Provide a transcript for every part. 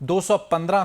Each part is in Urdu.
215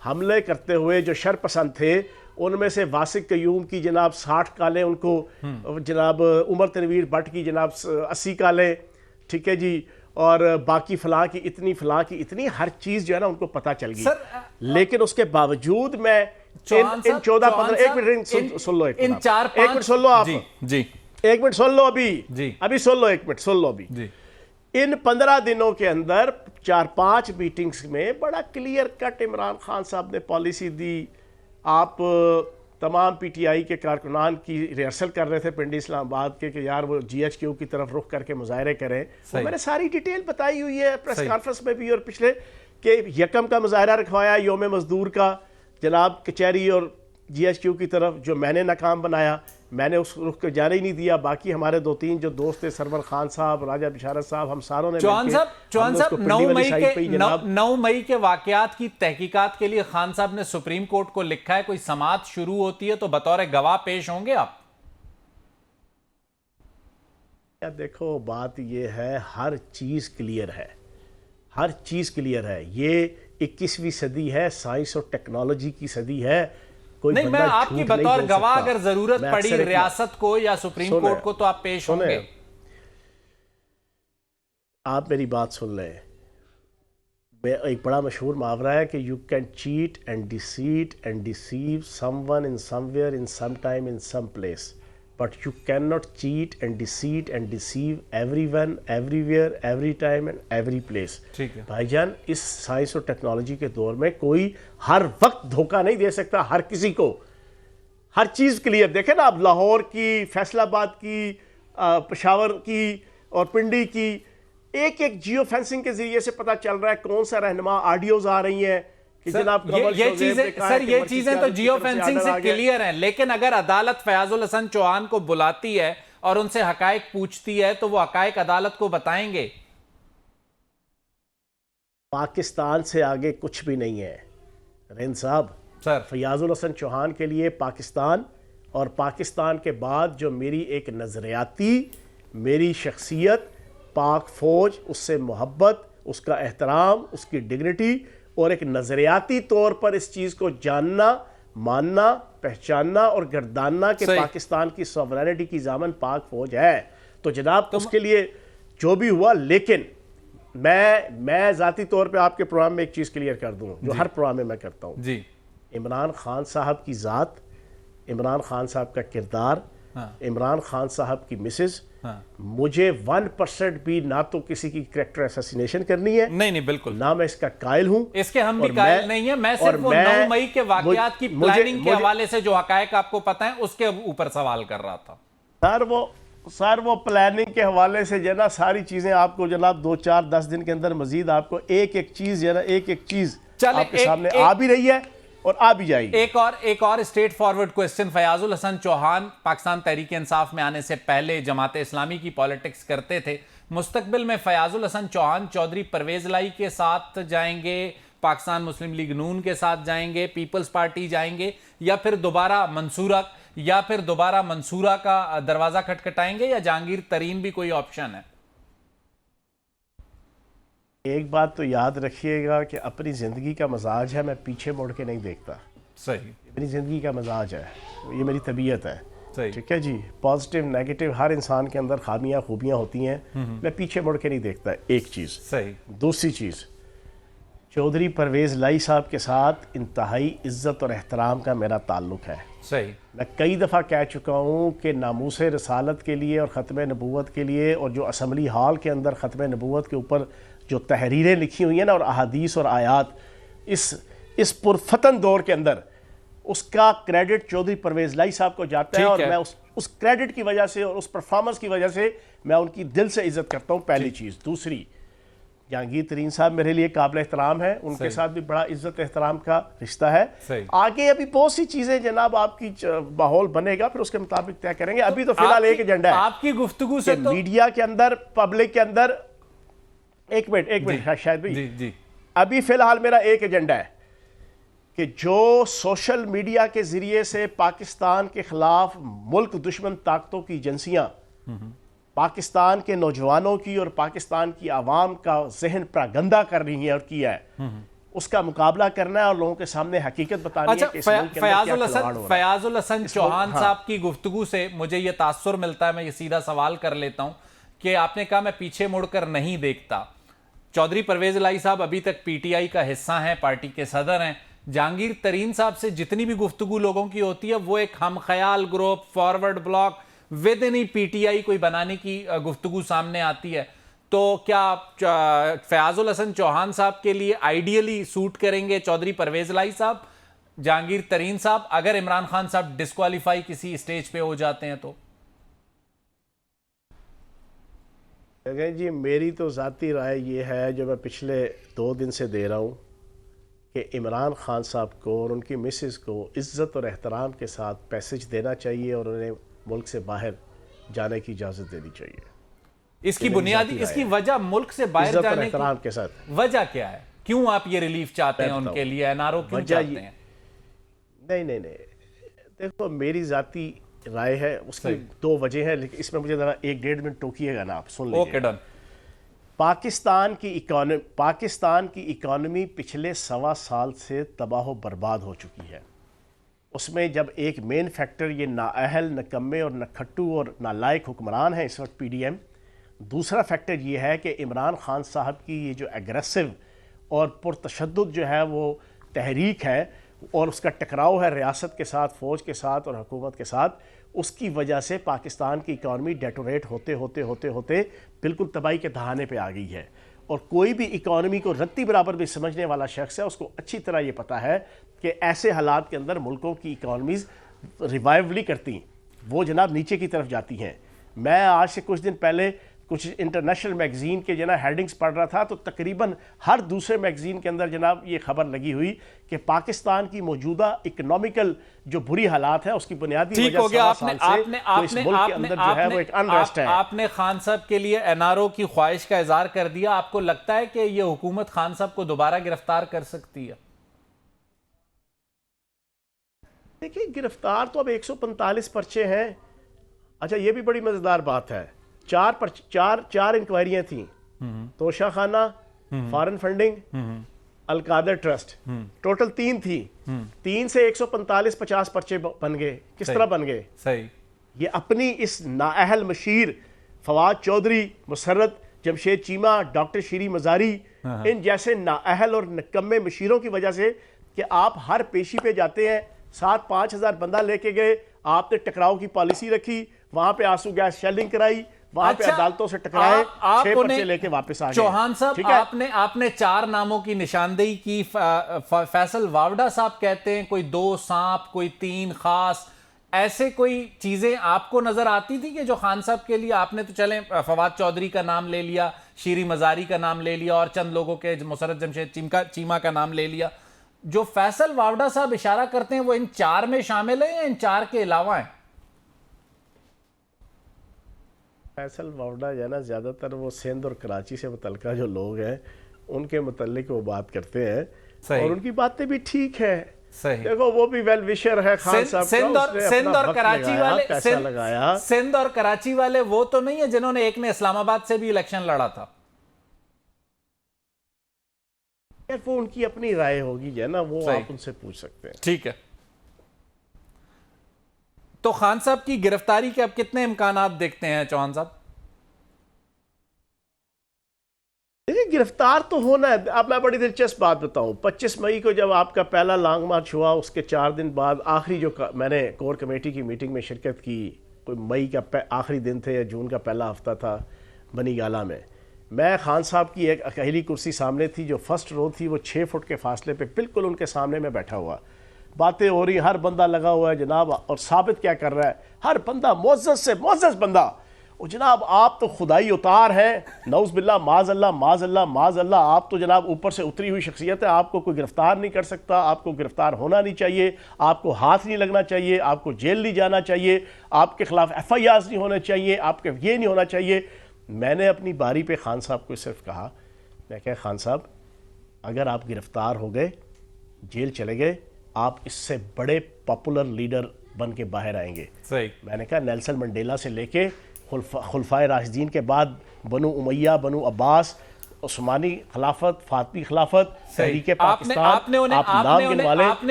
حملے کرتے ہوئے جو شرپسند تھے ان میں سے واسق قیوم کی جناب 60 کالیں ان کو، جناب عمر تنویر بٹ کی جناب 80 کالیں، ٹھیک ہے جی، اور باقی فلاں کی اتنی ہر چیز جو ہے نا ان کو پتہ چل گئی. لیکن اس کے باوجود میں ان 14-15 ایک منٹ سن لو، ایک منٹ سن لو، آپ جی ایک منٹ سن لو، ابھی سن لو، ایک منٹ سن لو. ابھی ان 15 دنوں کے اندر 4-5 میٹنگز میں بڑا کلیئر کٹ عمران خان صاحب نے پالیسی دی. آپ تمام پی ٹی آئی کے کارکنان کی ریہرسل کر رہے تھے پنڈی اسلام آباد کے کہ یار وہ جی ایچ کیو کی طرف رخ کر کے مظاہرے کریں. میں نے ساری ڈیٹیل بتائی ہوئی ہے پریس کانفرنس میں بھی اور پچھلے، کہ یکم کا مظاہرہ رکھوایا یوم مزدور کا جناب کچہری اور جی ایچ کیو کی طرف، جو میں نے ناکام بنایا، میں نے اس رخ کو جانے ہی نہیں دیا. باقی ہمارے 2-3 جو دوست تھے، سرور خان صاحب، راجہ بشارت صاحب، ہم ساروں نے چوہان صاحب 9 مئی کے واقعات کی تحقیقات کے لیے خان صاحب نے سپریم کورٹ کو لکھا ہے. کوئی سماعت شروع ہوتی ہے تو بطور گواہ پیش ہوں گے آپ؟ دیکھو بات یہ ہے، ہر چیز کلیئر ہے، ہر چیز کلیئر ہے. یہ 21ویں صدی ہے، سائنس اور ٹیکنالوجی کی صدی ہے. نہیں، میں آپ کی بطور گواہ اگر ضرورت پڑی ریاست کو یا سپریم کورٹ کو تو آپ پیش ہوں گے. آپ میری بات سن لیں. ایک بڑا مشہور محاورہ ہے کہ you can cheat and deceit and deceive someone in somewhere in some time in some place, but you can not cheat and deceit and deceive everyone everywhere every time and every place. بھائی جان، اس سائنس اور ٹیکنالوجی کے دور میں کوئی ہر وقت دھوکہ نہیں دے سکتا ہر کسی کو. ہر چیز کلیئر. دیکھیں نا، اب لاہور کی، فیصل آباد کی، پشاور کی اور پنڈی کی ایک جیو فینسنگ کے ذریعے سے پتہ چل رہا ہے کون سا رہنما. آڈیوز آ رہی ہیں کہ جناب یہ چیزیں تو جیو فینسنگ سے کلیئر ہیں. لیکن اگر عدالت فیاض الحسن چوہان کو بلاتی ہے اور ان سے حقائق پوچھتی ہے تو وہ حقائق عدالت کو بتائیں گے. پاکستان سے آگے کچھ بھی نہیں ہے رین صاحب. سر، فیاض الحسن چوہان کے لیے پاکستان اور پاکستان کے بعد جو میری ایک نظریاتی، میری شخصیت، پاک فوج، اس سے محبت، اس کا احترام، اس کی ڈگنیٹی، اور ایک نظریاتی طور پر اس چیز کو جاننا، ماننا، پہچاننا اور گرداننا کہ پاکستان کی سوورینٹی کی ضامن پاک فوج ہے. تو جناب اس کے لیے جو بھی ہوا. لیکن میں ذاتی طور پہ آپ کے پروگرام میں ایک چیز کلیئر کر دوں جو ہر پروگرام میں کرتا ہوں. عمران خان صاحب کی ذات، عمران خان صاحب کا کردار، عمران خان صاحب کی مسز، مجھے 1% بھی نہ تو کسی کی کریکٹر اسیسینیشن کرنی ہے، نہیں بالکل، نہ میں اس کا قائل ہوں. اس کے ہم بھی قائل نہیں ہیں. میں صرف وہ 9 مئی کے واقعات کی پلاننگ کے حوالے سے جو حقائق آپ کو پتہ ہیں اس کے اوپر سوال کر رہا تھا. سر وہ پلاننگ کے حوالے سے جو ہے نا ساری چیزیں آپ کو جناب 2-4-10 دن کے اندر مزید آپ کو ایک چیز جو ہے نا ایک چیز آپ کے سامنے آ بھی رہی ہے اور آ بھی جائے گی. ایک اور اسٹریٹ فارورڈ کوئسچن. فیاض الحسن چوہان پاکستان تحریک انصاف میں آنے سے پہلے جماعت اسلامی کی پالیٹکس کرتے تھے. مستقبل میں فیاض الحسن چوہان چودھری پرویز لائی کے ساتھ جائیں گے، پاکستان مسلم لیگ نون کے ساتھ جائیں گے، پیپلز پارٹی جائیں گے، یا پھر دوبارہ منصورہ کا دروازہ کھٹکھٹائیں گے، یا جہانگیر ترین بھی کوئی آپشن ہے؟ ایک بات تو یاد رکھیے گا کہ اپنی زندگی کا مزاج ہے، میں پیچھے مڑ کے نہیں دیکھتا. صحیح. اپنی زندگی کا مزاج ہے، یہ میری طبیعت ہے. ٹھیک ہے جی. پازیٹیو نیگیٹو ہر انسان کے اندر خامیاں خوبیاں ہوتی ہیں، میں پیچھے مڑ کے نہیں دیکھتا. ایک چیز. صحیح. دوسری چیز، چودھری پرویز لائی صاحب کے ساتھ انتہائی عزت اور احترام کا میرا تعلق ہے. صحیح. میں کئی دفعہ کہہ چکا ہوں کہ ناموس رسالت کے لیے اور ختم نبوت کے لیے، اور جو اسمبلی ہال کے اندر ختم نبوت کے اوپر جو تحریریں لکھی ہوئی ہیں نا اور احادیث اور آیات، اس پرفتن دور کے اندر اس کا کریڈٹ چودھری پرویز لائی صاحب کو جاتا ہے. اور میں اس کریڈٹ کی وجہ سے اور اس پرفارمنس کی وجہ سے میں ان کی دل سے عزت کرتا ہوں. پہلی چیز. دوسری، جہانگیر ترین صاحب میرے لیے قابل احترام ہے، ان کے ساتھ بھی بڑا عزت احترام کا رشتہ ہے. آگے ابھی بہت سی چیزیں جناب آپ کی ماحول بنے گا، پھر اس کے مطابق طے کریں گے. ابھی تو فی الحال ایک ایجنڈا ہے آپ کی گفتگو سے میڈیا کے اندر، پبلک کے اندر. ایک منٹ شاید بھی ابھی فی الحال میرا ایک ایجنڈا ہے کہ جو سوشل میڈیا کے ذریعے سے پاکستان کے خلاف ملک دشمن طاقتوں کی ایجنسیاں پاکستان کے نوجوانوں کی اور پاکستان کی عوام کا ذہن پراگندہ کر رہی ہیں اور کیا ہے، اس کا مقابلہ کرنا ہے اور لوگوں کے سامنے حقیقت بتانی ہے کہ اس ملک کے اندر کیا کھلواڑ ہو رہا ہے۔ فیاض الحسن چوہان صاحب کی گفتگو سے مجھے یہ تاثر ملتا ہے، میں یہ سیدھا سوال کر لیتا ہوں کہ آپ نے کہا میں پیچھے مڑ کر نہیں دیکھتا۔ چودھری پرویز الہی صاحب ابھی تک پی ٹی آئی کا حصہ ہیں، پارٹی کے صدر ہیں۔ جہانگیر ترین صاحب سے جتنی بھی گفتگو لوگوں کی ہوتی ہے وہ ایک ہم خیال group, forward block with in P T I کوئی بنانے کی گفتگو سامنے آتی ہے، تو کیا فیاض الحسن چوہان صاحب کے لیے آئیڈیلی سوٹ کریں گے چودھری پرویز الہی صاحب، جہانگیر ترین صاحب، اگر عمران خان صاحب ڈسکوالیفائی کسی اسٹیج پہ ہو جاتے ہیں تو؟ جی میری تو ذاتی رائے یہ ہے جو میں پچھلے 2 دن سے دے رہا ہوں کہ عمران خان صاحب کو اور ان کی مسز کو عزت اور احترام کے ساتھ پیسج دینا چاہیے اور انہیں ملک سے باہر جانے کی اجازت دینی چاہیے۔ اس کی بنیادی اس کی وجہ ملک سے باہر عزت اور جانے احترام کے ساتھ وجہ کیا ہے؟ کیوں آپ یہ ریلیف چاہتے ہیں ان کے لیے؟ این آر او کیوں چاہتے ہیں؟ نہیں دیکھو میری ذاتی رائے ہے، اس کی 2 وجہ ہیں، لیکن اس میں مجھے ذرا 1-1.5 منٹ ٹوکیے گا نا، آپ سن لیجیے۔ Okay done. پاکستان کی اکانومی پچھلے 1.25 سال سے تباہ و برباد ہو چکی ہے۔ اس میں جب ایک مین فیکٹر یہ نااہل، نکمے اور نکھٹو اور نالائق حکمران ہیں اس وقت پی ڈی ایم، دوسرا فیکٹر یہ ہے کہ عمران خان صاحب کی یہ جو ایگریسو اور پرتشدد جو ہے وہ تحریک ہے اور اس کا ٹکراؤ ہے ریاست کے ساتھ، فوج کے ساتھ اور حکومت کے ساتھ، اس کی وجہ سے پاکستان کی اکانومی ڈیٹوریٹ ہوتے بالکل تباہی کے دہانے پہ آ گئی ہے۔ اور کوئی بھی اکانومی کو رتی برابر بھی سمجھنے والا شخص ہے، اس کو اچھی طرح یہ پتہ ہے کہ ایسے حالات کے اندر ملکوں کی اکانومیز ریوائیو نہیں کرتی، وہ جناب نیچے کی طرف جاتی ہیں۔ میں آج سے کچھ دن پہلے کچھ انٹرنیشنل میگزین کے جناب ہیڈنگز پڑھ رہا تھا، تو تقریباً ہر دوسرے میگزین کے اندر جناب یہ خبر لگی ہوئی کہ پاکستان کی موجودہ اکنامیکل جو بری حالات ہے اس کی بنیادی وجہ ہو گیا۔ اس ملک کے اندر جو ہے وہ ایک انریسٹ ہے۔ آپ نے خان صاحب کے لیے این آر او کی خواہش کا اظہار کر دیا، آپ کو لگتا ہے کہ یہ حکومت خان صاحب کو دوبارہ گرفتار کر سکتی ہے؟ دیکھیں گرفتار تو اب 145 پرچے ہیں۔ اچھا یہ بھی بڑی مزیدار بات ہے، 4 انکوائریاں تھیں، توشہ خانہ، فارن فنڈنگ، القادر ٹرسٹ، ٹوٹل 3 تھی، 3 سے 145 پرچے بن گئے۔ کس طرح بن گئے؟ صحیح، یہ اپنی اس نااہل مشیر فواد چودھری، مسرت جمشید چیمہ، ڈاکٹر شیری مزاری، ان جیسے نااہل اور نکمے مشیروں کی وجہ سے کہ آپ ہر پیشی پہ جاتے ہیں، 7-5 ہزار بندہ لے کے گئے، آپ نے ٹکراؤ کی پالیسی رکھی، وہاں پہ آنسو گیس شیلنگ کرائی، وہاں پہ عدالتوں سے ٹکرائے، 6 پرچے لے کے واپس آ گئے۔ چوہان صاحب آپ نے 4 ناموں کی نشاندہی کی، فیصل واوڈا صاحب کہتے ہیں کوئی 2 سانپ، کوئی 3 خاص، ایسے کوئی چیزیں آپ کو نظر آتی تھی کہ جو خان صاحب کے لیے آپ نے تو چلیں فواد چودھری کا نام لے لیا، شیری مزاری کا نام لے لیا اور چند لوگوں کے مسرت جمشید چیمہ کا نام لے لیا، جو فیصل واوڈا صاحب اشارہ کرتے ہیں وہ ان 4 میں شامل ہیں یا ان 4 کے علاوہ ہیں؟ فیصل واوڈا جو ہے نا زیادہ تر وہ سندھ اور کراچی سے متعلقہ جو لوگ ہیں ان کے متعلق وہ بات کرتے ہیں، اور ان کی باتیں بھی ٹھیک ہیں۔ دیکھو وہ بھی ویل وشر ہے خان صاحب کا، سندھ اور کراچی والے وہ تو نہیں ہے جنہوں نے ایک نے اسلام آباد سے بھی الیکشن لڑا تھا؟ وہ ان کی اپنی رائے ہوگی جو ہے نا، وہ آپ ان سے پوچھ سکتے ہیں۔ ٹھیک ہے، تو خان صاحب کی گرفتاری کے اب کتنے امکانات دیکھتے ہیں چوہان صاحب؟ دیکھیں گرفتار تو ہونا ہے۔ اب میں بڑی دلچسپ بات بتاؤں، 25 مئی کو جب آپ کا پہلا لانگ مارچ ہوا، اس کے 4 دن بعد آخری جو میں نے کور کمیٹی کی میٹنگ میں شرکت کی، کوئی مئی کا آخری دن تھے یا جون کا پہلا ہفتہ تھا بنی گالہ میں، میں خان صاحب کی ایک اکیلی کرسی سامنے تھی، جو فرسٹ رو تھی وہ 6 فٹ کے فاصلے پہ بالکل ان کے سامنے میں بیٹھا ہوا، باتیں ہو رہی، ہر بندہ لگا ہوا ہے جناب، اور ثابت کیا کر رہا ہے، ہر بندہ معزز سے معزز بندہ، اور جناب آپ تو خدائی اتار ہیں، نعوذ باللہ، معاذ اللہ معاذ اللہ معاذ اللہ، آپ تو جناب اوپر سے اتری ہوئی شخصیت ہے، آپ کو کوئی گرفتار نہیں کر سکتا، آپ کو گرفتار ہونا نہیں چاہیے، آپ کو ہاتھ نہیں لگنا چاہیے، آپ کو جیل نہیں جانا چاہیے، آپ کے خلاف FIRs نہیں ہونے چاہیے، آپ کے یہ نہیں ہونا چاہیے۔ میں نے اپنی باری پہ خان صاحب کو صرف کہا، میں کہا خان صاحب اگر آپ گرفتار ہو گئے، جیل چلے گئے، آپ اس سے بڑے پاپولر لیڈر بن کے باہر آئیں گے۔ میں نے کہا نیلسن منڈیلا سے لے کے خلفائے راشدین کے بعد بنو امیہ، بنو عباس، عثمانی خلافت، فاطمی خلافت، تحریک پاکستان، آپ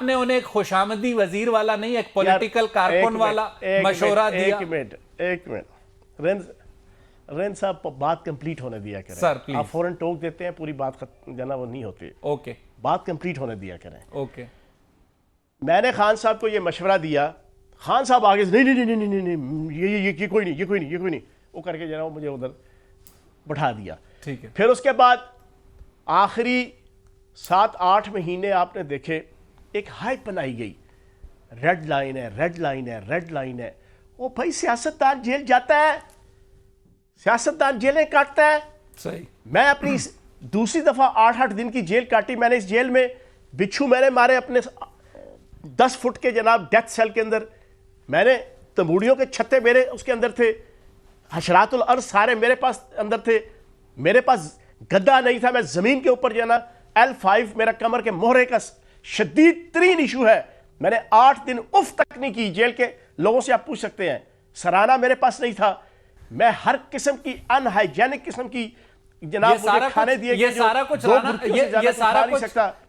نے انہیں ایک خوشامدی وزیر والا نہیں، ایک پولیٹیکل کارکن والا مشورہ دیا. ایک منٹ رین صاحب بات کمپلیٹ ہونے دیا کریں. Sir please. آپ فوراً ٹوک دیتے ہیں، پوری بات جانا وہ نہیں ہوتی. اوکے. بات کمپلیٹ ہونے دیا کریں. اوکے. میں نے خان صاحب کو یہ مشورہ دیا، خان صاحب آگے سے نہیں یہ کوئی نہیں وہ کر کے جو ہے وہ مجھے ادھر بٹھا دیا. ٹھیک ہے. پھر اس کے بعد آخری 7-8 مہینے آپ نے دیکھے ایک ہائپ بنائی گئی، ریڈ لائن ہے. وہ بھائی سیاستدان جیل جاتا ہے، سیاستدان جیلیں کاٹتا ہے. صحیح. میں اپنی دوسری دفعہ 8 دن کی جیل کاٹی. میں نے اس جیل میں بچھو میں نے مارے اپنے 10 فٹ کے جناب ڈیتھ سیل کے اندر. میں نے تمبوڑیوں کے چھتے میرے اس کے اندر تھے، حشرات الارض سارے میرے پاس اندر تھے. میرے پاس گدا نہیں تھا، میں زمین کے اوپر جو ہے نا L5 میرا کمر کے مہرے کا شدید ترین ایشو ہے. میں نے 8 دن اف تک نہیں کی. جیل کے لوگوں سے آپ پوچھ سکتے ہیں، سرانہ میرے پاس نہیں تھا. میں ہر قسم کی ان ہائیجینک قسم کی جناب مجھے کھانے دیے گئے.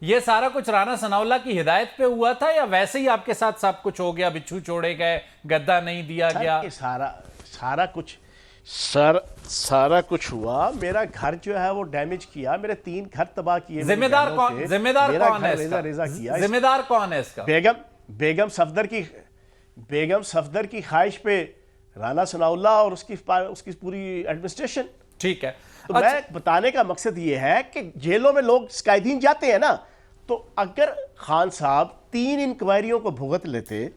یہ سارا کچھ رانا ثناء اللہ کی ہدایت پہ ہوا تھا یا ویسے ہی آپ کے ساتھ سب کچھ ہو گیا؟ بچھو چھوڑے گئے، گدا نہیں دیا گیا، سارا کچھ ہوا. میرا گھر جو ہے وہ ڈیمیج کیا، میرے 3 گھر تباہ کیے. ذمہ دار کون ہے اس کا؟ بیگم صفدر کی خواہش پہ رانا ثناء اللہ اور اس کی پوری ایڈمنسٹریشن. ٹھیک ہے. تو میں بتانے کا مقصد یہ ہے کہ جیلوں میں لوگ قیدین جاتے ہیں نا، تو اگر خان صاحب 3 انکوائریوں کو بھگت لیتے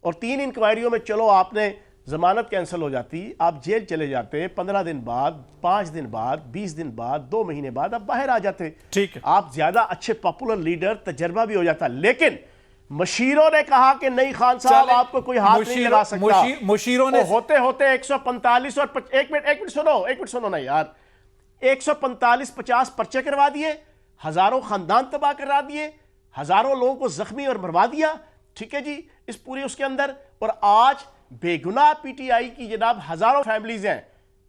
اور 3 انکوائریوں میں چلو آپ نے ضمانت کینسل ہو جاتی، آپ جیل چلے جاتے، 15 دن بعد، 5 دن بعد، 20 دن بعد، 2 مہینے بعد آپ باہر آ جاتے. ٹھیک ہے. آپ زیادہ اچھے پاپولر لیڈر، تجربہ بھی ہو جاتا. لیکن مشیروں نے کہا کہ نہیں خان صاحب آپ کو کوئی ہاتھ نہیں لگا سکتا. مشیروں نے ہوتے 145 اور ایک منٹ سنو نا یار، 145-50 پرچے کروا دیے، ہزاروں خاندان تباہ کرا دیے، ہزاروں لوگوں کو زخمی اور مروا دیا. ٹھیک ہے جی، اس پوری اس کے اندر. اور آج بے گناہ پی ٹی آئی کی جناب ہزاروں فیملیز ہیں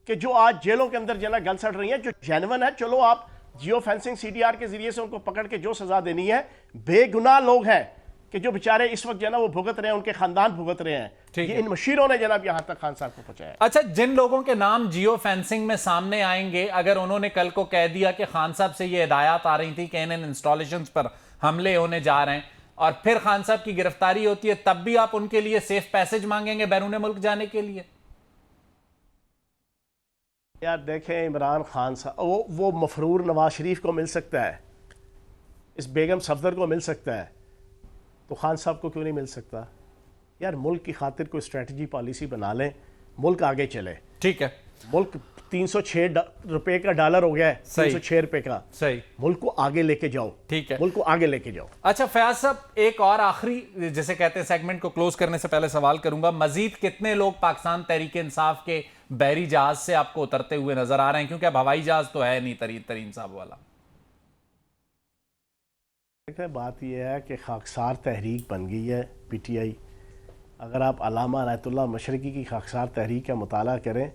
کہ جو آج جیلوں کے اندر جناب گل سڑ رہی ہیں، جو جینون ہے. چلو آپ جیو فینسنگ CDR کے ذریعے سے ان کو پکڑ کے جو سزا دینی ہے، بے گناہ لوگ ہیں کہ جو بیچارے اس وقت جو نا وہ بھگت رہے ہیں، ان کے خاندان بھگت رہے ہیں. یہ ان مشیروں نے جناب یہاں تک خان صاحب کو پہنچایا. اچھا، جن لوگوں کے نام جیو فینسنگ میں سامنے آئیں گے، اگر انہوں نے کل کو کہہ دیا کہ خان صاحب سے یہ ہدایات آ رہی تھی کہ ان انسٹالیشنز پر حملے ہونے جا رہے ہیں، اور پھر خان صاحب کی گرفتاری ہوتی ہے، تب بھی آپ ان کے لیے سیف پیسج مانگیں گے بیرون ملک جانے کے لیے؟ یار دیکھیں، عمران خان صاحب وہ مفرور نواز شریف کو مل سکتا ہے، اس بیگم صفدر کو مل سکتا ہے، تو خان صاحب کو کیوں نہیں مل سکتا؟ یار ملک کی خاطر کوئی اسٹریٹجی پالیسی بنا لیں، ملک آگے چلے. ٹھیک ہے. ملک 306 روپے کا ڈالر ہو گیا ہے، 306 روپے کا. صحیح. ملک کو آگے لے کے جاؤ. ٹھیک ہے. ملک کو آگے لے کے جاؤ. اچھا فیاض صاحب، ایک اور آخری جسے کہتے ہیں سیگمنٹ کو کلوز کرنے سے پہلے سوال کروں گا، مزید کتنے لوگ پاکستان تحریک انصاف کے بحری جہاز سے آپ کو اترتے ہوئے نظر آ رہے ہیں؟ کیونکہ اب ہوائی جہاز تو ہے نہیں ترین صاحب والا. بات یہ ہے کہ خاکسار تحریک بن گئی ہے پی ٹی آئی. اگر آپ علامہ عنایت اللہ مشرقی کی خاکسار تحریک کا مطالعہ کریں،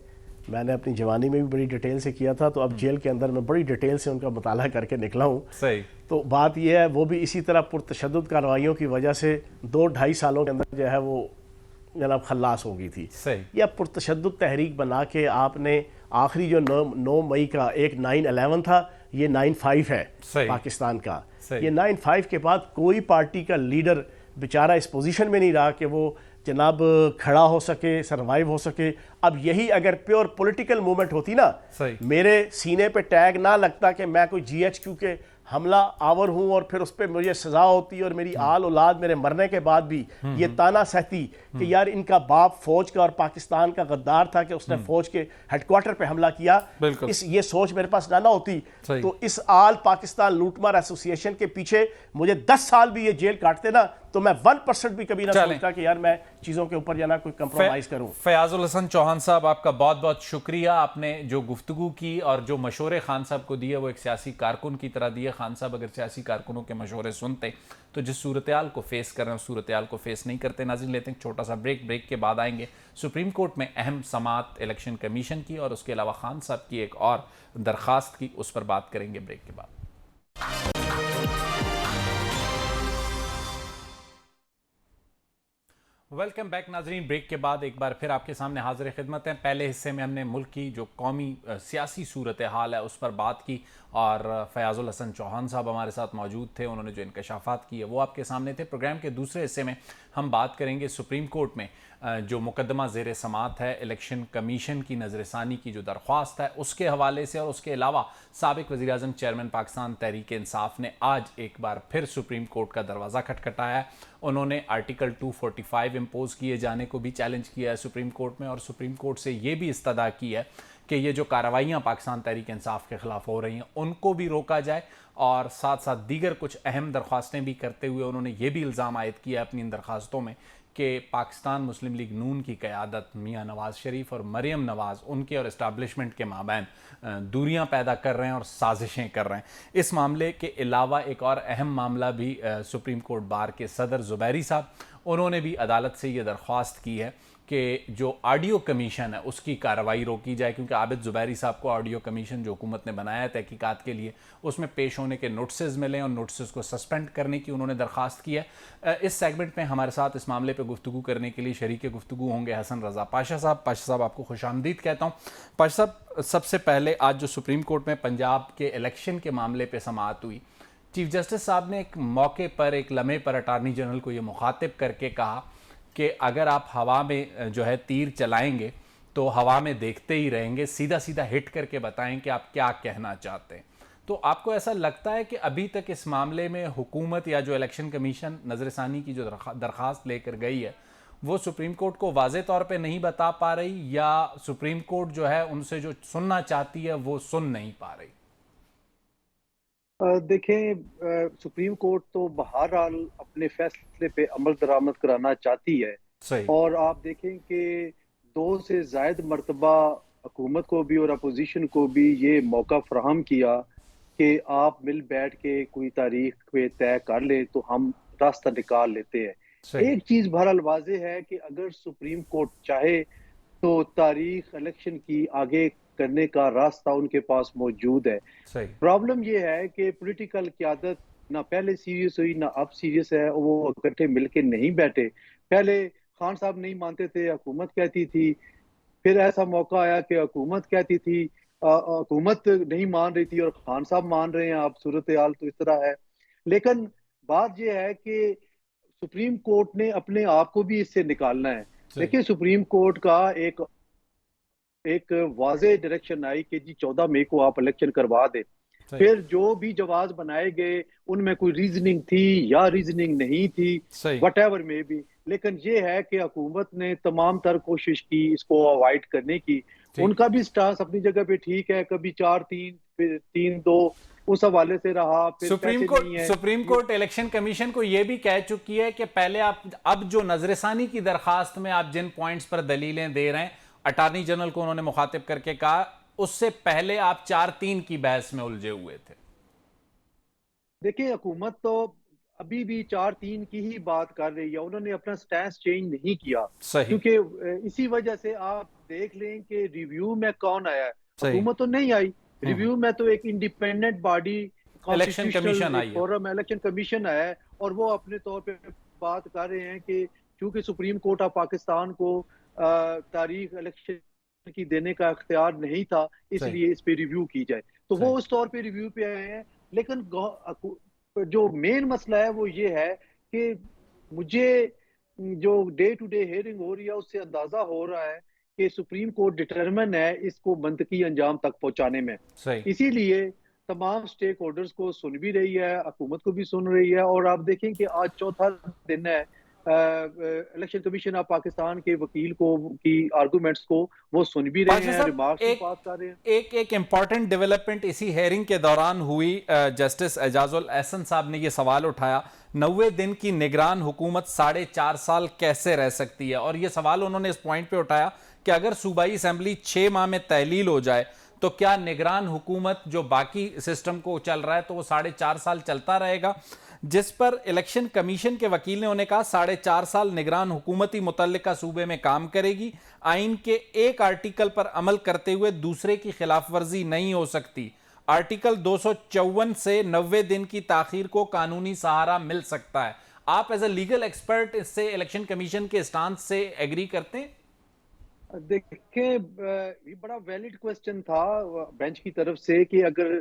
میں نے اپنی جوانی میں بھی بڑی ڈیٹیل سے کیا تھا، تو اب جیل کے اندر میں بڑی ڈیٹیل سے ان کا مطالعہ کر کے نکلا ہوں. صحیح. تو بات یہ ہے، وہ بھی اسی طرح پرتشدد کارروائیوں کی وجہ سے 2-2.5 سالوں کے اندر جو ہے وہ جناب خلاص ہو گئی تھی. صحیح. یا پرتشدد تحریک بنا کے آپ نے آخری جو 9 مئی کا ایک 9/11 تھا، یہ 9/5 ہے پاکستان کا. یہ 9/5 کے بعد کوئی پارٹی کا لیڈر بیچارہ اس پوزیشن میں نہیں رہا کہ وہ جناب کھڑا ہو سکے، سروائیو ہو سکے. اب یہی اگر پیور پولیٹیکل موومنٹ ہوتی نا، میرے سینے پہ ٹیگ نہ لگتا کہ میں کوئی GHQ کے حملہ آور ہوں اور پھر اس پہ مجھے سزا ہوتی اور میری آل اولاد میرے مرنے کے بعد بھی یہ تانا سہتی کہ یار ان کا باپ فوج کا اور پاکستان کا غدار تھا کہ اس نے فوج کے ہیڈ کوارٹر پہ حملہ کیا، یہ سوچ میرے پاس نہ ہوتی تو اس آل پاکستان لوٹ مار ایسوسی ایشن کے پیچھے مجھے 10 سال بھی یہ جیل کاٹتے نا تو میں 1% بھی کبھی نہ چلیں۔ سوچتا کہ یار میں چیزوں کے اوپر کوئی کمپرومائز کروں۔ فیاض الحسن چوہان صاحب، آپ کا بہت بہت شکریہ، آپ نے جو گفتگو کی اور جو مشورے خان صاحب کو دیے وہ ایک سیاسی کارکن کی طرح دیے۔ خان صاحب اگر سیاسی کارکنوں کے مشورے سنتے تو جس صورتحال کو فیس کر رہے ہیں اس صورتحال کو فیس نہیں کرتے۔ ناظرین لیتے ہیں چھوٹا سا بریک کے بعد آئیں گے سپریم کورٹ میں اہم سماعت الیکشن کمیشن کی اور اس کے علاوہ خان صاحب کی ایک اور درخواست کی، اس پر بات کریں گے بریک کے بعد۔ ویلکم بیک ناظرین، بریک کے بعد ایک بار پھر آپ کے سامنے حاضر خدمت ہیں۔ پہلے حصے میں ہم نے ملک کی جو قومی سیاسی صورتحال ہے اس پر بات کی اور فیاض الحسن چوہان صاحب ہمارے ساتھ موجود تھے، انہوں نے جو انکشافات کیے وہ آپ کے سامنے تھے۔ پروگرام کے دوسرے حصے میں ہم بات کریں گے سپریم کورٹ میں جو مقدمہ زیر سماعت ہے الیکشن کمیشن کی نظر ثانی کی جو درخواست ہے اس کے حوالے سے، اور اس کے علاوہ سابق وزیراعظم چیئرمین پاکستان تحریک انصاف نے آج ایک بار پھر سپریم کورٹ کا دروازہ کھٹکھٹایا ہے۔ انہوں نے آرٹیکل 245 امپوز کیے جانے کو بھی چیلنج کیا ہے سپریم کورٹ میں، اور سپریم کورٹ سے یہ بھی استدعا کی ہے کہ یہ جو کارروائیاں پاکستان تحریک انصاف کے خلاف ہو رہی ہیں ان کو بھی روکا جائے، اور ساتھ ساتھ دیگر کچھ اہم درخواستیں بھی کرتے ہوئے انہوں نے یہ بھی الزام عائد کیا اپنی ان درخواستوں میں کہ پاکستان مسلم لیگ نون کی قیادت میاں نواز شریف اور مریم نواز ان کے اور اسٹیبلشمنٹ کے مابین دوریاں پیدا کر رہے ہیں اور سازشیں کر رہے ہیں۔ اس معاملے کے علاوہ ایک اور اہم معاملہ بھی سپریم کورٹ بار کے صدر زبیری صاحب، انہوں نے بھی عدالت سے یہ درخواست کی ہے کہ جو آڈیو کمیشن ہے اس کی کارروائی روکی جائے، کیونکہ عابد زبیری صاحب کو آڈیو کمیشن جو حکومت نے بنایا ہے تحقیقات کے لیے اس میں پیش ہونے کے نوٹسز ملیں اور نوٹسز کو سسپینڈ کرنے کی انہوں نے درخواست کی ہے۔ اس سیگمنٹ میں ہمارے ساتھ اس معاملے پہ گفتگو کرنے کے لیے شریک گفتگو ہوں گے حسن رضا پاشا صاحب۔ پاشا صاحب آپ کو خوش آمدید کہتا ہوں۔ پاشا صاحب، سب سے پہلے آج جو سپریم کورٹ میں پنجاب کے الیکشن کے معاملے پہ سماعت ہوئی، چیف جسٹس صاحب نے ایک موقع پر ایک لمحے پر اٹارنی جنرل کو یہ مخاطب کر کے کہا کہ اگر آپ ہوا میں جو ہے تیر چلائیں گے تو ہوا میں دیکھتے ہی رہیں گے، سیدھا سیدھا ہٹ کر کے بتائیں کہ آپ کیا کہنا چاہتے ہیں۔ تو آپ کو ایسا لگتا ہے کہ ابھی تک اس معاملے میں حکومت یا جو الیکشن کمیشن نظر ثانی کی جو درخواست لے کر گئی ہے وہ سپریم کورٹ کو واضح طور پہ نہیں بتا پا رہی، یا سپریم کورٹ جو ہے ان سے جو سننا چاہتی ہے وہ سن نہیں پا رہی؟ دیکھیں، سپریم کورٹ تو بہرحال اپنے فیصلے پہ عمل درآمد کرانا چاہتی ہے، صحیح، اور آپ دیکھیں کہ 2 سے زائد مرتبہ حکومت کو بھی اور اپوزیشن کو بھی یہ موقع فراہم کیا کہ آپ مل بیٹھ کے کوئی تاریخ پہ طے کر لیں تو ہم راستہ نکال لیتے ہیں۔ صحیح، ایک چیز بہرحال واضح ہے کہ اگر سپریم کورٹ چاہے تو تاریخ الیکشن کی آگے کرنے کا راستہ ان کے پاس موجود ہے۔ صحیح، پرابلم یہ ہے کہ پولیٹیکل قیادت نہ پہلے سیریس ہوئی نہ اب سیریس ہے، وہ اکٹھے مل کے نہیں بیٹھے۔ پہلے خان صاحب نہیں مانتے تھے، حکومت کہتی تھی، پھر ایسا موقع آیا کہ حکومت کہتی تھی، حکومت نہیں مان رہی تھی اور خان صاحب مان رہے ہیں، اب صورتحال تو اس طرح ہے۔ لیکن بات یہ ہے کہ سپریم کورٹ نے اپنے آپ کو بھی اس سے نکالنا ہے۔ دیکھیں، سپریم کورٹ کا ایک واضح ڈائریکشن آئی کہ جی 14 مئی کو آپ الیکشن کروا دیں۔ پھر جو بھی جواز بنائے گئے ان میں کوئی ریزننگ تھی یا ریزننگ نہیں تھی، وٹ ایور میں بھی، لیکن یہ ہے کہ حکومت نے تمام تر کوشش کی اس کو اوائڈ کرنے کی۔ ان کا بھی سٹانس اپنی جگہ پہ ٹھیک ہے، کبھی 4-3 پھر 3-2 اس حوالے سے رہا۔ سپریم کورٹ الیکشن کمیشن کو یہ بھی کہہ چکی ہے کہ پہلے آپ اب جو نظر ثانی کی درخواست میں آپ جن پوائنٹس پر دلیلیں دے رہے ہیں، اٹارنی جنرل کو انہوں نے مخاطب کر کے کہا اس سے پہلے آپ 4-3 کی بحث میں الجھے ہوئے تھے۔ دیکھیں، حکومت تو ابھی بھی 4-3 کی ہی بات کر رہی ہے، انہوں نے اپنا سٹینس چینج نہیں کیا، کیونکہ اسی وجہ سے آپ دیکھ لیں کہ ریویو میں کون آیا ہے۔ حکومت تو نہیں آئی ریویو میں، تو ایک independent body election commission I ہے، الیکشن کمیشن آیا ہے، اور وہ اپنے طور پہ بات کر رہے ہیں کہ چونکہ سپریم کورٹ آف پاکستان کو تاریخ الیکشن کی دینے کا اختیار نہیں تھا، اس لیے اس پہ ریویو کی جائے، تو وہ اس طور پہ ریویو پہ آئے ہیں۔ لیکن جو مین مسئلہ ہے وہ یہ ہے کہ مجھے جو ڈے ٹو ڈے ہیئرنگ ہو رہی ہے اس سے اندازہ ہو رہا ہے کہ سپریم کورٹ ڈٹرمن ہے اس کو منطقی انجام تک پہنچانے میں، اسی لیے تمام سٹیک ہولڈرز کو سن بھی رہی ہے، حکومت کو بھی سن رہی ہے۔ اور آپ دیکھیں کہ آج 4تھا دن ہے الیکشن کمیشن آف پاکستان کے وکیل کو کی آرگومنٹس کو وہ سن بھی رہے ہیں، ریمارکس بھی پاس کر رہے ہیں۔ ایک امپورٹنٹ ڈیولپمنٹ اسی ہیئرنگ کے دوران ہوئی، جسٹس اعجاز الاحسن صاحب نے یہ سوال اٹھایا 90 دن کی نگران حکومت 4.5 سال کیسے رہ سکتی ہے، اور یہ سوال انہوں نے اس پوائنٹ پہ اٹھایا کہ اگر صوبائی اسمبلی 6 ماہ میں تحلیل ہو جائے تو کیا نگران حکومت جو باقی سسٹم کو چل رہا ہے تو وہ 4.5 سال چلتا رہے گا، جس پر الیکشن کمیشن کے وکیل نے انہیں کہا 4.5 سال نگران حکومت ہی متعلقہ صوبے میں کام کرے گی، آئین کے ایک آرٹیکل پر عمل کرتے ہوئے دوسرے کی خلاف ورزی نہیں ہو سکتی، آرٹیکل 254 سے 90 دن کی تاخیر کو قانونی سہارا مل سکتا ہے۔ آپ ایز اے لیگل ایکسپرٹ اس سے الیکشن کمیشن کے اسٹانس سے ایگری کرتے ہیں؟ دیکھیں یہ بڑا ویلڈ کوسچن تھا بینچ کی طرف سے کہ اگر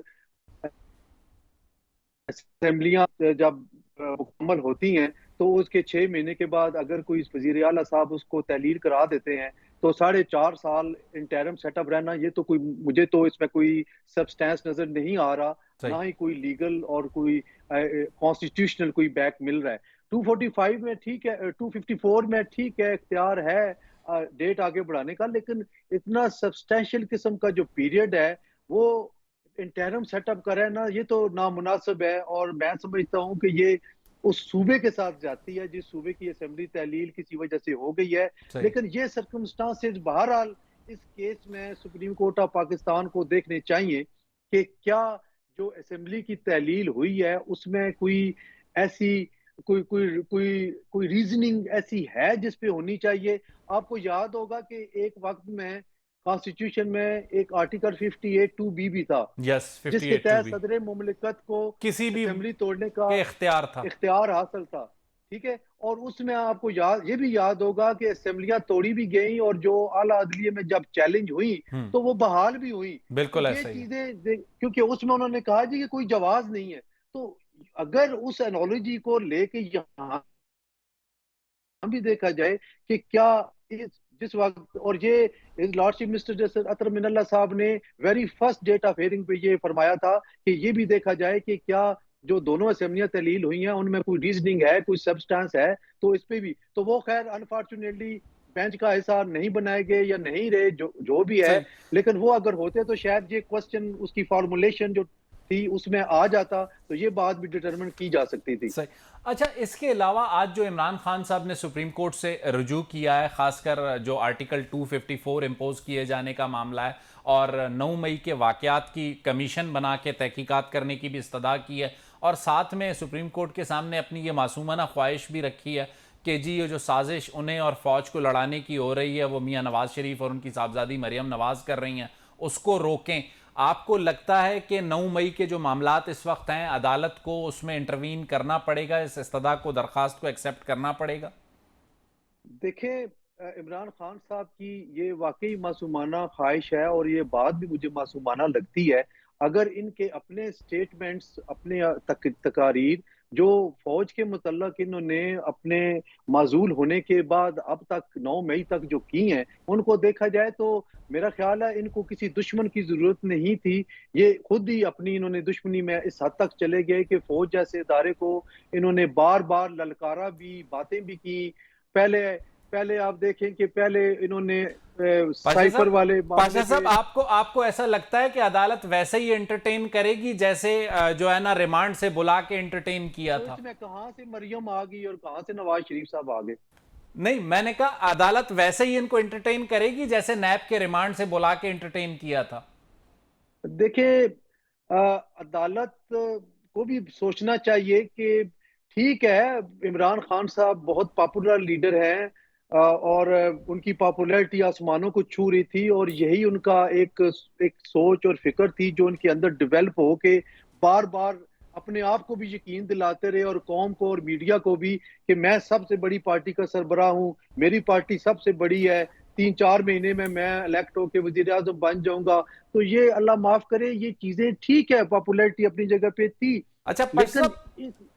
اسمبلیاں جب مکمل ہوتی ہیں تو اس کے 6 مہینے کے بعد اگر کوئی وزیر اعلیٰ صاحب اس کو تحلیل کرا دیتے ہیں تو 4.5 سال انٹرم سیٹ اپ رہنا، یہ تو کوئی مجھے تو اس میں کوئی سبسٹینس نظر نہیں آ رہا، نہ ہی کوئی لیگل اور کوئی کانسٹیٹیوشنل کوئی بیک مل رہا ہے۔ 245 میں ٹھیک ہے، 254 میں ٹھیک ہے، اختیار ہے ڈیٹ آگے بڑھانے کا، لیکن اتنا سبسٹینشیل قسم کا جو پیریڈ ہے وہ انٹرم سیٹ اپ کا رہنا یہ تو نامناسب ہے، اور میں سمجھتا ہوں کہ یہ اس صوبے کے ساتھ جاتی ہے جس صوبے کی اسمبلی تحلیل کسی وجہ سے ہو گئی ہے۔ لیکن یہ سرکمسٹانسز بہرحال اس کیس میں سپریم کورٹ آف پاکستان کو دیکھنے چاہیے کہ کیا جو اسمبلی کی تحلیل ہوئی ہے اس میں کوئی ایسی کوئی ریزننگ ایسی ہے جس پہ ہونی چاہیے۔ آپ کو یاد ہوگا کہ ایک وقت میں کانسٹیٹیوشن میں ایک آرٹیکل 58(2)B بھی تھا جس کے تحت صدر مملکت کو کسی بھی اسمبلی توڑنے کا اختیار حاصل تھا، ٹھیک ہے، اور اس میں آپ کو یہ بھی یاد ہوگا کہ اسمبلیاں توڑی بھی گئیں اور جو اعلیٰ عدلیہ میں جب چیلنج ہوئی تو وہ بحال بھی ہوئی۔ بالکل یہ چیزیں کیونکہ اس میں انہوں نے کہا جی کہ کوئی جواز نہیں ہے، تو اگر اس انالوجی کو لے کے یہاں بھی دیکھا جائے کہ کیا جس وقت، اور یہ لارڈشپ منسٹر جسٹس اطہر من اللہ صاحب نے very first date of hearing پہ یہ فرمایا تھا کہ یہ بھی دیکھا جائے کہ کیا جو دونوں اسمبلیاں تحلیل ہوئی ہیں ان میں کوئی ریزننگ ہے، کوئی سبسٹانس ہے، تو اس پہ بھی تو وہ خیر انفارچونیٹلی بینچ کا حصہ نہیں بنائے گئے یا نہیں رہے جو بھی ہے، لیکن وہ اگر ہوتے تو شاید یہ کوسچن اس کی فارمولیشن جو تھی اس میں آ جاتا تو یہ بات بھی ڈیٹرمن کی جا سکتی تھی۔ اچھا، اس کے علاوہ آج جو عمران خان صاحب نے سپریم کورٹ سے رجوع کیا ہے، خاص کر جو آرٹیکل 254 امپوز کیے جانے کا معاملہ ہے، اور 9 مئی کے واقعات کی کمیشن بنا کے تحقیقات کرنے کی بھی استدعا کی ہے، اور ساتھ میں سپریم کورٹ کے سامنے اپنی یہ معصومانہ خواہش بھی رکھی ہے کہ جی یہ جو سازش انہیں اور فوج کو لڑانے کی ہو رہی ہے وہ میاں نواز شریف اور ان کی صاحبزادی مریم نواز کر رہی ہیں، اس کو روکیں۔ آپ کو لگتا ہے کہ 9 مئی کے جو معاملات اس وقت ہیں عدالت کو اس میں انٹروین کرنا پڑے گا، اس استدعا کو، درخواست کو ایکسیپٹ کرنا پڑے گا؟ دیکھیں عمران خان صاحب کی یہ واقعی معصومانہ خواہش ہے، اور یہ بات بھی مجھے معصومانہ لگتی ہے۔ اگر ان کے اپنے سٹیٹمنٹس، اپنے تقاریر جو فوج کے متعلق انہوں نے اپنے معزول ہونے کے بعد اب تک 9 مئی تک جو کی ہیں ان کو دیکھا جائے تو میرا خیال ہے ان کو کسی دشمن کی ضرورت نہیں تھی، یہ خود ہی اپنی انہوں نے دشمنی میں اس حد تک چلے گئے کہ فوج جیسے ادارے کو انہوں نے بار بار للکارا بھی، باتیں بھی کی۔ پہلے آپ دیکھیں کہ پہلے انہوں نے سائفر والے پاشا صاحب، آپ کو ایسا لگتا ہے کہ عدالت ویسے ہی انٹرٹین کرے گی جیسے جو ہے نا ریمانڈ سے بلا کے انٹرٹین کیا تھا؟ میں کہاں سے مریم آ گئی اور کہاں سے نواز شریف صاحب آ گئے؟ نہیں، میں نے کہا عدالت ویسے ہی ان کو انٹرٹین کرے گی جیسے نیب کے ریمانڈ سے بلا کے انٹرٹین کیا تھا؟ دیکھیں عدالت کو بھی سوچنا چاہیے کہ ٹھیک ہے عمران خان صاحب بہت پاپولر لیڈر ہیں اور ان کی پاپولیرٹی آسمانوں کو چھو رہی تھی، اور یہی ان کا ایک سوچ اور فکر تھی جو ان کے اندر ڈیولپ ہو کے بار بار اپنے آپ کو بھی یقین دلاتے رہے اور قوم کو اور میڈیا کو بھی کہ میں سب سے بڑی پارٹی کا سربراہ ہوں، میری پارٹی سب سے بڑی ہے، 3-4 مہینے میں الیکٹ ہو کے وزیر اعظم بن جاؤں گا۔ تو یہ اللہ معاف کرے یہ چیزیں ٹھیک ہے، پاپولیرٹی اپنی جگہ پہ تھی۔ اچھا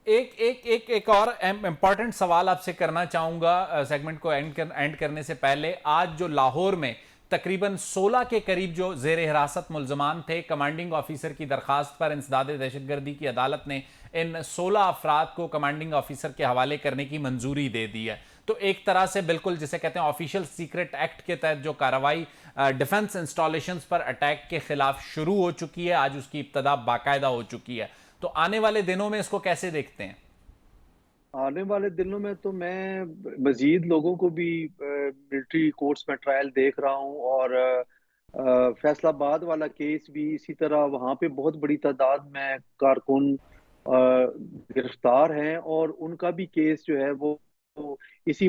ایک اور امپورٹنٹ سوال آپ سے کرنا چاہوں گا سیگمنٹ کو اینڈ کرنے سے پہلے۔ آج جو لاہور میں تقریباً 16 کے قریب جو زیر حراست ملزمان تھے، کمانڈنگ آفیسر کی درخواست پر انسداد دہشت گردی کی عدالت نے ان 16 افراد کو کمانڈنگ آفیسر کے حوالے کرنے کی منظوری دے دی ہے۔ تو ایک طرح سے بالکل جسے کہتے ہیں آفیشل سیکرٹ ایکٹ کے تحت جو کارروائی ڈیفنس انسٹالیشنز پر اٹیک کے خلاف شروع ہو چکی ہے، آج اس کی ابتدا باقاعدہ ہو چکی ہے۔ تو آنے والے دنوں میں اس کو کیسے دیکھتے ہیں؟ آنے والے دنوں میں تو میں مزید لوگوں کو بھی ملٹری کورٹس میں ٹرائل دیکھ رہا ہوں، اور فیصل آباد والا کیس بھی اسی طرح، وہاں پہ بہت بڑی تعداد میں کارکن گرفتار ہیں، اور ان کا بھی کیس جو ہے وہ اسی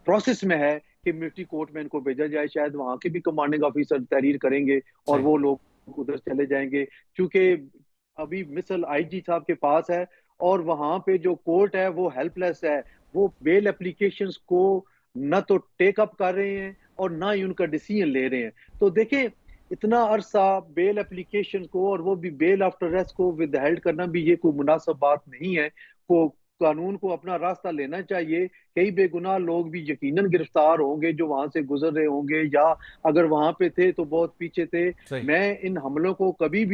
پروسیس میں ہے کہ ملٹری کورٹ میں ان کو بھیجا جائے۔ شاید وہاں کے بھی کمانڈنگ آفیسر تحریر کریں گے اور وہ لوگ ادھر چلے جائیں گے، کیونکہ ابھی مثل آئی جی صاحب کے پاس ہے، اور وہاں پہ جو کورٹ ہے وہ ہیلپ لیس ہے، وہ بیل اپلیکیشنز کو نہ تو ٹیک اپ کر رہے ہیں اور نہ ہی ان کا ڈیسیژن لے رہے ہیں۔ تو دیکھیں اتنا عرصہ بیل اپلیکیشن کو اور وہ بھی بیل آفٹر ریسٹ کو ود ہیلڈ کرنا بھی یہ کوئی مناسب بات نہیں ہے۔ قانون کو اپنا راستہ لینا چاہیے۔ کئی بے گناہ لوگ بھی یقیناً گرفتار ہوں گے جو وہاں سے گزر رہے ہوں گے، یا اگر وہاں پہ تھے تو بہت پیچھے تھے۔ میں ان حملوں کو کبھی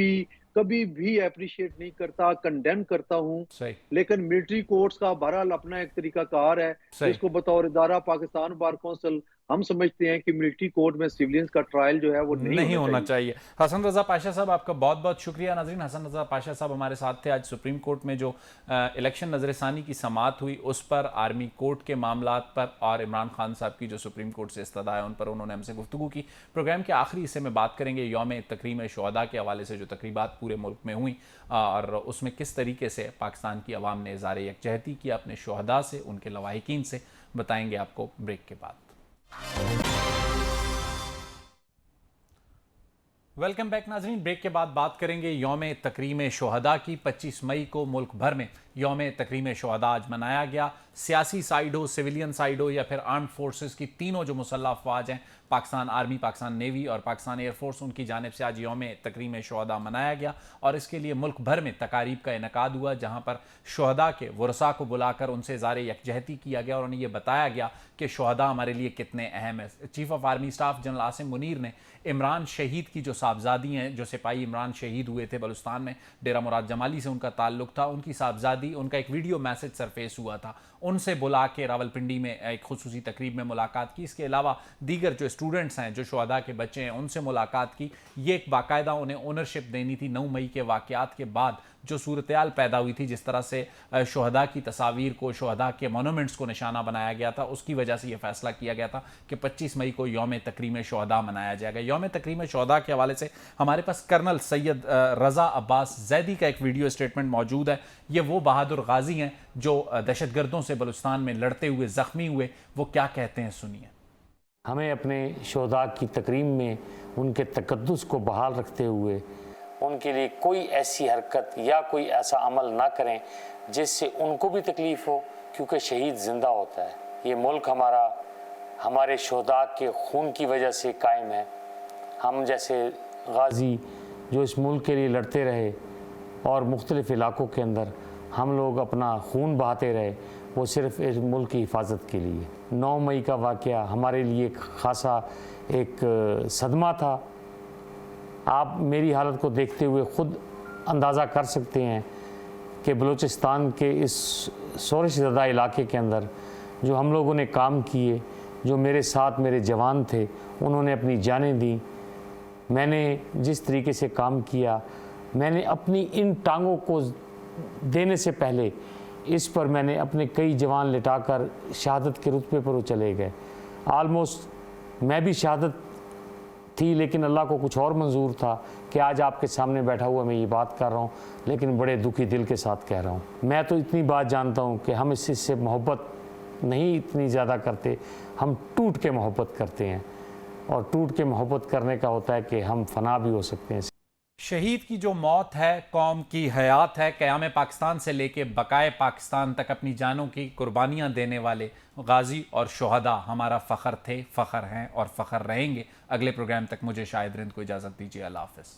بھی اپریشیٹ نہیں کرتا، کنڈیم کرتا ہوں، لیکن ملٹری کورٹس کا بہرحال اپنا ایک طریقہ کار ہے جس کو بطور ادارہ پاکستان بار کونسل ہم سمجھتے ہیں کہ ملٹری کورٹ میں سیولینز کا ٹرائل جو ہے وہ نہیں ہونا چاہیے۔ حسن رضا پاشا صاحب آپ کا بہت بہت شکریہ۔ ناظرین، حسن رضا پاشا صاحب ہمارے ساتھ تھے۔ آج سپریم کورٹ میں جو الیکشن نظر ثانی کی سماعت ہوئی اس پر، آرمی کورٹ کے معاملات پر، اور عمران خان صاحب کی جو سپریم کورٹ سے استدعا ہے ان پر انہوں نے ہم سے گفتگو کی۔ پروگرام کے آخری حصے میں بات کریں گے یوم تکریم شہداء کے حوالے سے جو تقریبات پورے ملک میں ہوئیں، اور اس میں کس طریقے سے پاکستان کی عوام نے اظہار یکجہتی کیا اپنے شہداء سے، ان کے لواحقین سے، بتائیں گے آپ کو بریک کے بعد۔ ویلکم بیک ناظرین، بریک کے بعد بات کریں گے یوم تکریم شہداء کی۔ 25 مئی کو ملک بھر میں یوم تکریم شہداء آج منایا گیا۔ سیاسی سائیڈ ہو، سویلین سائیڈ ہو، یا پھر آرمڈ فورسز کی تینوں جو مسلح افواج ہیں، پاکستان آرمی، پاکستان نیوی اور پاکستان ایئر فورس، ان کی جانب سے آج یوم تکریم شہداء منایا گیا، اور اس کے لیے ملک بھر میں تقاریب کا انعقاد ہوا، جہاں پر شہداء کے ورثاء کو بلا کر ان سے اظہار یکجہتی کیا گیا اور انہیں یہ بتایا گیا کہ شہداء ہمارے لیے کتنے اہم ہیں۔ Chief of army staff general Asim Munir نے عمران شہید کی جو صاحبزادی ہیں، جو سپاہی عمران شہید ہوئے تھے بلوچستان میں، ڈیرہ مراد جمالی سے ان کا تعلق تھا، ان کی صاحبزادی، ان کا ایک ویڈیو میسج سرفیس ہوا تھا، ان سے بلا کے راولپنڈی میں ایک خصوصی تقریب میں ملاقات کی۔ اس کے علاوہ دیگر جو اسٹوڈنٹس ہیں، جو شہداء کے بچے ہیں، ان سے ملاقات کی۔ یہ ایک باقاعدہ انہیں اونرشپ دینی تھی 9 مئی کے واقعات کے بعد جو صورتحال پیدا ہوئی تھی، جس طرح سے شہداء کی تصاویر کو، شہداء کے مونومنٹس کو نشانہ بنایا گیا تھا، اس کی وجہ سے یہ فیصلہ کیا گیا تھا کہ 25 مئی کو یوم تکریم شہداء منایا جائے گا۔ یوم تکریم شہداء کے حوالے سے ہمارے پاس کرنل سید رضا عباس زیدی کا ایک ویڈیو اسٹیٹمنٹ موجود ہے۔ یہ وہ بہادر غازی ہیں جو دہشت گردوں سے بلوچستان میں لڑتے ہوئے زخمی ہوئے، وہ کیا کہتے ہیں سنیے۔ ہمیں اپنے شہداء کی تکریم میں ان کے تقدس کو بحال رکھتے ہوئے ان کے لیے کوئی ایسی حرکت یا کوئی ایسا عمل نہ کریں جس سے ان کو بھی تکلیف ہو، کیونکہ شہید زندہ ہوتا ہے۔ یہ ملک ہمارا ہمارے شہداء کے خون کی وجہ سے قائم ہے۔ ہم جیسے غازی جو اس ملک کے لیے لڑتے رہے اور مختلف علاقوں کے اندر ہم لوگ اپنا خون بہاتے رہے، وہ صرف اس ملک کی حفاظت کے لیے۔ 9 مئی کا واقعہ ہمارے لیے خاصا ایک صدمہ تھا۔ آپ میری حالت کو دیکھتے ہوئے خود اندازہ کر سکتے ہیں کہ بلوچستان کے اس شورش زدہ علاقے کے اندر جو ہم لوگوں نے کام کیے، جو میرے ساتھ میرے جوان تھے، انہوں نے اپنی جانیں دیں۔ میں نے جس طریقے سے کام کیا، میں نے اپنی ان ٹانگوں کو دینے سے پہلے اس پر میں نے اپنے کئی جوان لٹا کر شہادت کے رتبے پر وہ چلے گئے۔ آلموسٹ میں بھی شہادت تھی، لیکن اللہ کو کچھ اور منظور تھا کہ آج آپ کے سامنے بیٹھا ہوا میں یہ بات کر رہا ہوں، لیکن بڑے دکھی دل کے ساتھ کہہ رہا ہوں۔ میں تو اتنی بات جانتا ہوں کہ ہم اس سے محبت نہیں اتنی زیادہ کرتے، ہم ٹوٹ کے محبت کرتے ہیں، اور ٹوٹ کے محبت کرنے کا ہوتا ہے کہ ہم فنا بھی ہو سکتے ہیں۔ شہید کی جو موت ہے قوم کی حیات ہے۔ قیام پاکستان سے لے کے بقائے پاکستان تک اپنی جانوں کی قربانیاں دینے والے غازی اور شہداء ہمارا فخر تھے، فخر ہیں اور فخر رہیں گے۔ اگلے پروگرام تک مجھے شاہد رند کو اجازت دیجیے۔ اللہ حافظ۔